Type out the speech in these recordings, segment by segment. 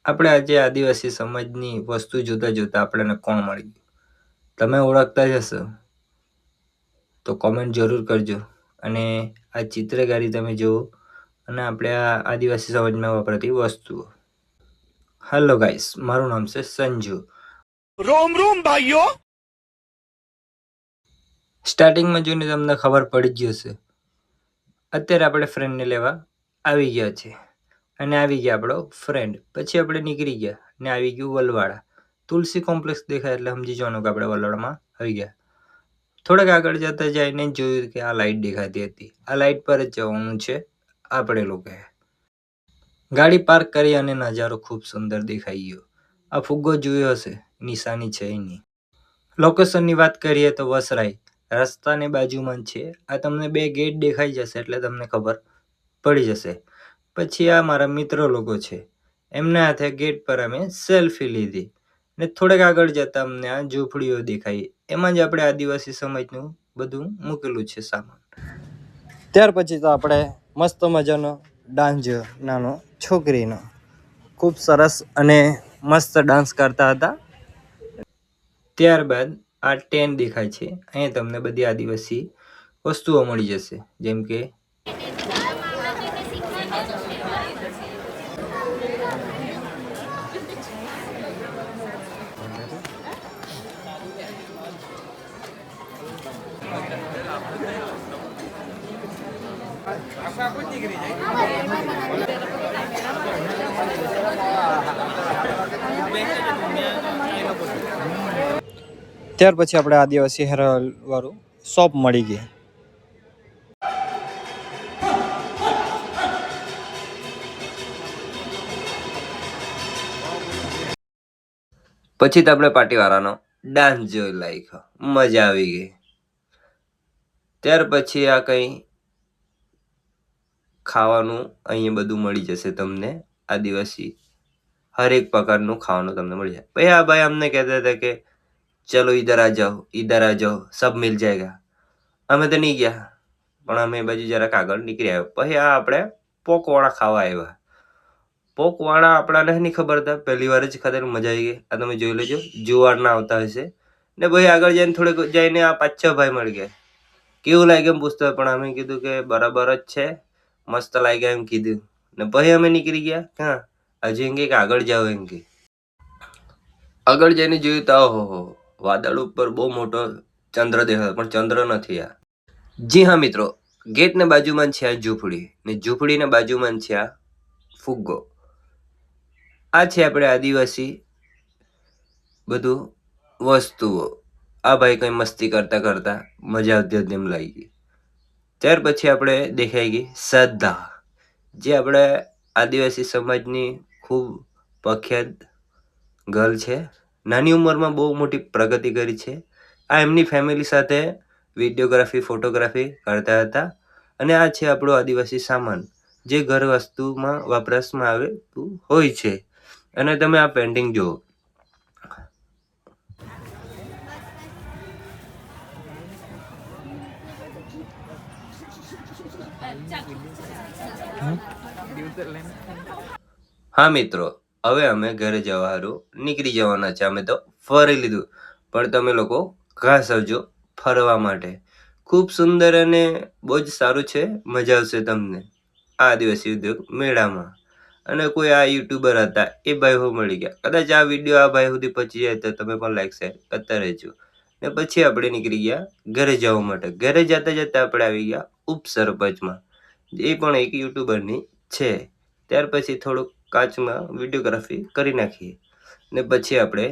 આપણે આજે આદિવાસી સમાજની વસ્તુ જોતા જોતા આપણને કોણ મળી ગયું? તમે ઓળખતા જ હશો તો કોમેન્ટ જરૂર કરજો. અને આ ચિત્રકારી તમે જુઓ અને આપણે આ આદિવાસી સમાજમાં વપરાતી વસ્તુઓ. હેલો ગાઈસ, મારું નામ છે સંજુ. રોમ રોમ ભાઈઓ. સ્ટાર્ટિંગમાં જોઈને તમને ખબર પડી જ હશે. અત્યારે આપણે ફ્રેન્ડને લેવા આવી ગયા છે અને આવી ગયા આપણો ફ્રેન્ડ. પછી આપણે નીકળી ગયા ને આવી ગયું વલવાડા. તુલસી કોમ્પ્લેક્સ દેખાય એટલે સમજી જવાનું કે આપણે વલવાડામાં આવી ગયા. થોડાક આગળ જતા જઈને જોયું કે આ લાઇટ દેખાતી હતી. આ લાઇટ પર જ જવાનું છે આપણે લોકોએ. ગાડી પાર્ક કરી અને નજારો ખૂબ સુંદર દેખાઈ ગયો. આ ફુગ્ગો જોયો હશે, નિશાની છે એની. લોકેશનની વાત કરીએ તો વસરાઈ રસ્તાની બાજુમાં જ છે. આ તમને 2 ગેટ દેખાઈ જશે એટલે તમને ખબર પડી જશે. પછી આ મારા મિત્રો લોકો છે, એમના હાથે ગેટ પર અમે સેલ્ફી લીધી ને થોડાક આગળ જતા અમને આ ઝૂંપડીઓ દેખાઈ. એમાં જ આપણે આદિવાસી સમાજનું બધું મૂકેલું છે સામાન. ત્યાર પછી તો આપણે મસ્ત મજાનો ડાન્સ જોયો નાનો છોકરીનો. ખૂબ સરસ અને મસ્ત ડાન્સ કરતા હતા. ત્યારબાદ આ ટેન્ટ દેખાય છે. અહીંયા તમને બધી આદિવાસી વસ્તુઓ મળી જશે, જેમ કે ત્યાર પછી આપણે આદિવાસી હેર ઓઇલ વાળું શોપ મળી ગઈ. પછી તો આપણે પાર્ટીવાળાનો ડાન્સ જોઈ લાગ્યો, મજા આવી ગઈ. ત્યાર પછી આ કંઈ ખાવાનું અહીંયા બધું મળી જશે તમને. આદિવાસી હરેક પ્રકારનું ખાવાનું તમને મળી જાય. ભાઈ આ ભાઈ અમને કહેતા હતા કે ચલો ઇધર આ જાઓ સબ મિલ જાયગા. અમે તો નહીં ગયા, પણ અમે બાજુ જરાક આગળ નીકળી આવ્યા. પછી આ આપણે પોકવાળા ખાવા આવ્યા. પોકવાળા આપણાને નહીં ખબર હતા, પહેલી વાર જ ખાધા, મજા આવી ગઈ. આ તમે જોઈ લેજો, જુવારના આવતા હશે ને. ભાઈ આગળ જઈને થોડેક જઈને આ 5-6 ભાઈ મળી ગયા. કેવું લાગે એમ પૂછતા, પણ અમે કીધું કે બરાબર જ છે, મસ્ત લાગ્યા એમ કીધું ને. પછી અમે નીકળી ગયા. ક્યાં હજુ એમ કે આગળ જાઓ એમ કે. આગળ જઈને જોયું તો ઓહો, વાદળ ઉપર બહુ મોટો ચંદ્ર દેખાય, પણ ચંદ્ર નથી આ. જી હા મિત્રો, ગેટને બાજુમાં છે આ ઝૂંપડી ને ઝૂંપડીને બાજુમાં છે આ ફુગ્ગો. આ છે આપણે આદિવાસી બધું વસ્તુઓ. આ ભાઈ કંઈ મસ્તી કરતા કરતા મજા આવતી હતી એમ લાગી. ત્યાર પછી આપણે દેખાઈ ગઈ શ્રદ્ધા, જે આપણે આદિવાસી સમાજની ખૂબ પ્રખ્યાત ગર્લ છે. નાની ઉંમરમાં બહુ મોટી પ્રગતિ કરી છે. આ એમની ફેમિલી સાથે વિડીયોગ્રાફી ફોટોગ્રાફી કરતા હતા. અને આ છે આપણો આદિવાસી સામાન, જે ઘર વસ્તુમાં વપરાશમાં આવે હોય છે. અને તમે આ પેન્ટિંગ જુઓ. હા મિત્રો, હવે અમે ઘરે જવાનું નીકળી જવાના છે. અમે તો ફરી લીધું, પણ તમે લોકો ખાસ આવજો ફરવા માટે. ખૂબ સુંદર અને બહુ જ સારું છે, મજા આવશે તમને આ આદિવાસી ઉદ્યોગ મેળામાં. અને કોઈ આ યુટ્યુબર હતા, એ ભાઈ હો મળી ગયા. કદાચ આ વિડીયો આ ભાઈ સુધી પહોંચી જાય તો તમે પણ લાઈક શેર કરતા રહેજો. ને પછી આપણે નીકળી ગયા ઘરે જવા માટે. ઘરે જતા જતા આપણે આવી ગયા ઉપસરપંચમાં, એ પણ એક યુટ્યુબરની છે. ત્યાર પછી થોડુંક કાચમાં વિડીયોગ્રાફી કરી નાખીએ ને પછી આપણે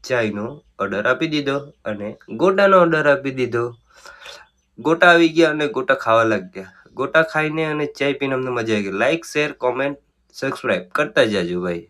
ચાયનો ઓર્ડર આપી દીધો અને ગોટાનો ઓર્ડર આપી દીધો. ગોટા આવી ગયા અને ગોટા ખાવા લાગ્યા. ગોટા ખાઈને અને ચાય પીને અમને મજા આવી ગઈ. લાઈક શેર કોમેન્ટ સબસ્ક્રાઈબ કરતા જાજો ભાઈ.